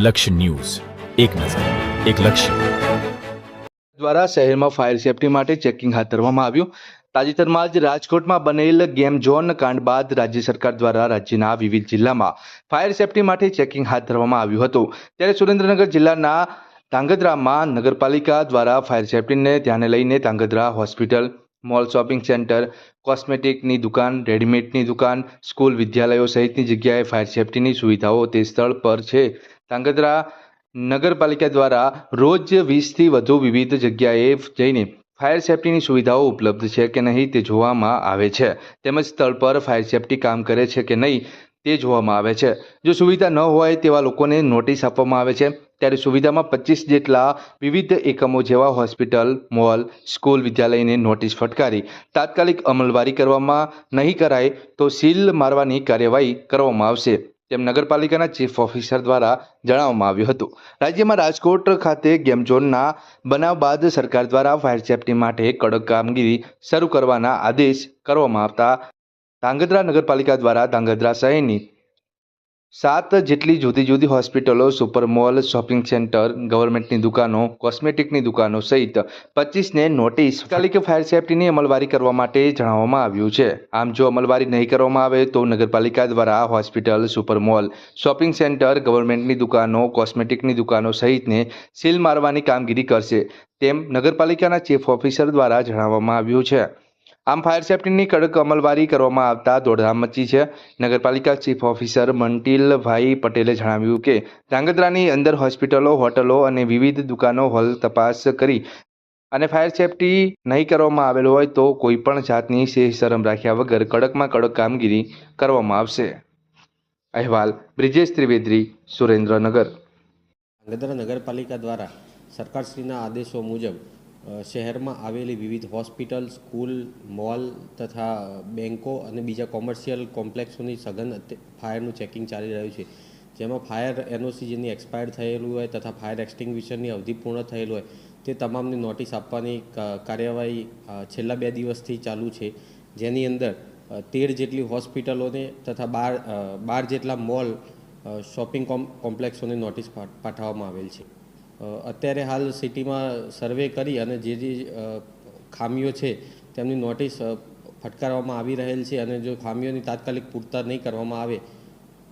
લક્ષ્ય ન્યૂઝ, એક નજર, એક લક્ષ્ય. દ્વારા શહેરમાં ફાયર સેફટી માટે ચેકિંગ હાથ ધરવામાં આવ્યું. તાજેતરમાં જ રાજકોટમાં બનેલ ગેમ ઝોન કાંડ બાદ રાજ્ય સરકાર દ્વારા રાજ્યના વિવિધ જિલ્લામાં ફાયર સેફટી માટે ચેકિંગ હાથ ધરવામાં આવ્યું હતું. ત્યારે સુરેન્દ્રનગર જિલ્લાના ધાંગધ્રામાં નગરપાલિકા દ્વારા ફાયર સેફટીને ધ્યાને લઈને Dhrangadhra hospital, mall, shopping centre, કોસ્મેટિકની દુકાન, રેડીમેડની દુકાન, સ્કૂલ, વિદ્યાલયો સહિતની જગ્યાએ ફાયર સેફટીની સુવિધાઓ તે સ્થળ પર છે. ધાંગધ્રા નગરપાલિકા દ્વારા રોજ 20થી વધુ વિવિધ જગ્યાએ જઈને ફાયર સેફટીની સુવિધાઓ ઉપલબ્ધ છે કે નહીં તે જોવામાં આવે છે, તેમજ સ્થળ પર ફાયર સેફટી કામ કરે છે કે નહીં તે જોવામાં આવે છે. જો સુવિધા ન હોય તેવા લોકોને નોટિસ આપવામાં આવે છે. ત્યારે સુવિધામાં 25 જેટલા વિવિધ એકમો જેવા હોસ્પિટલ, મોલ, સ્કૂલ, વિદ્યાલયને નોટિસ ફટકારી તાત્કાલિક અમલવારી કરવામાં નહીં કરાય તો સીલ મારવાની કાર્યવાહી કરવામાં આવશે તેમ નગરપાલિકાના ચીફ ઓફિસર દ્વારા જણાવવામાં આવ્યું હતું. રાજ્યમાં રાજકોટ ખાતે ગેમ ઝોનના બનાવ બાદ સરકાર દ્વારા ફાયર સેફટી માટે કડક કામગીરી શરૂ કરવાના આદેશ કરવામાં આવતા ધાંગધ્રા નગરપાલિકા દ્વારા ધાંગધ્રા શહેરની 7 જેટલી જુદી જુદી હોસ્પિટલો, સુપર મોલ, શોપિંગ સેન્ટર, ગવર્મેન્ટની દુકાનો, કોસ્મેટિકની દુકાનો સહિત 25ને નોટિસ તાત્કાલિક ફાયર સેફટીની અમલવારી કરવા માટે જણાવવામાં આવ્યું છે. આમ જો અમલવારી નહીં કરવામાં આવે તો નગરપાલિકા દ્વારા hospital, super mall, shopping centre, ગવર્મેન્ટની દુકાનો, કોસ્મેટિકની દુકાનો સહિતને સીલ મારવાની કામગીરી કરશે તેમ નગરપાલિકાના ચીફ ઓફિસર દ્વારા જણાવવામાં આવ્યું છે. આમ ફાયર સેફટીની કડક અમલવારી કરવામાં આવતા દોડધામ મચી છે. નગરપાલિકા ચીફ ઓફિસર મંટીલભાઈ પટેલે જણાવ્યું કે ધાંગધ્રાની અંદર હોસ્પિટલો, હોટલો અને વિવિધ દુકાનો હોલ તપાસ કરી અને ફાયર સેફટી નહીં કરવામાં આવેલ હોય તો કોઈ પણ જાતની સેહ શરમ રાખ્યા વગર કડકમાં કડક કામગીરી કરવામાં આવશે. અહેવાલ બ્રિજેશ ત્રિવેદી, સુરેન્દ્રનગર. ધાંગધ્રા નગરપાલિકા દ્વારા સરકારશ્રીના આદેશો મુજબ શહેરમાં આવેલી વિવિધ હોસ્પિટલ, સ્કૂલ, મોલ તથા બેન્કો અને બીજા કોમર્શિયલ કોમ્પ્લેક્સોની સઘન ફાયરનું ચેકિંગ ચાલી રહ્યું છે. જેમાં ફાયર એનઓસી જેની એક્સપાયર્ડ થયેલું હોય તથા ફાયર એક્સટિંગ્વિશરની અવધિ પૂર્ણ થયેલું હોય તે તમામની નોટિસ આપવાની કાર્યવાહી છેલ્લા 2 દિવસથી ચાલુ છે. જેની અંદર 13 જેટલી હોસ્પિટલોને તથા 12 જેટલા મોલ, શોપિંગ કોમ્પ્લેક્સોને નોટિસ પાઠવવામાં આવેલ છે. અત્યારે હાલ સિટીમાં સર્વે કરી અને જે ખામીઓ છે તેમની નોટિસ ફટકારવામાં આવી રહેલ છે અને જો ખામીઓની તાત્કાલિક પૂરતા નહીં કરવામાં આવે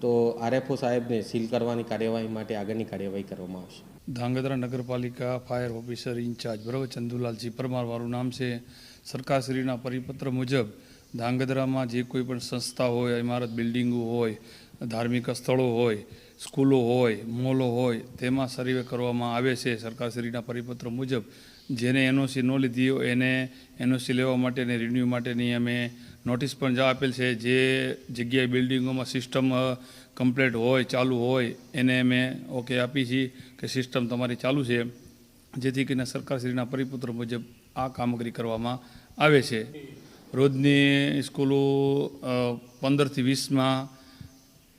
તો આરએફઓ સાહેબને સીલ કરવાની કાર્યવાહી માટે આગળની કાર્યવાહી કરવામાં આવશે. ધાંગધ્રા નગરપાલિકા ફાયર ઓફિસર ઇન્ચાર્જ બરાબર ચંદુલાલજી પરમાર મારું નામ છે. સરકારશ્રીના પરિપત્ર મુજબ ધાંગધ્રામાં જે કોઈ પણ સંસ્થા હોય, ઇમારત, બિલ્ડિંગો હોય, ધાર્મિક સ્થળો હોય, સ્કૂલો હોય, મોલો હોય તેમાં સર્વે કરવામાં આવે છે. સરકારશ્રીના પરિપત્ર મુજબ જેને એનઓસી ન લીધી હોય એને એનઓસી લેવા માટેની રિન્યૂ માટેની અમે નોટિસ પણ આપેલ છે. જે જગ્યાએ બિલ્ડિંગોમાં સિસ્ટમ કમ્પ્લીટ હોય, ચાલુ હોય એને અમે ઓકે આપી છીએ કે સિસ્ટમ તમારી ચાલુ છે, જેથી કરીને સરકારશ્રીના પરિપત્ર મુજબ આ કામગીરી કરવામાં આવે છે. રોજની સ્કૂલો 15થી 20માં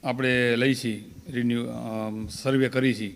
આપણે લઈ છીએ, સર્વે કરી છીએ.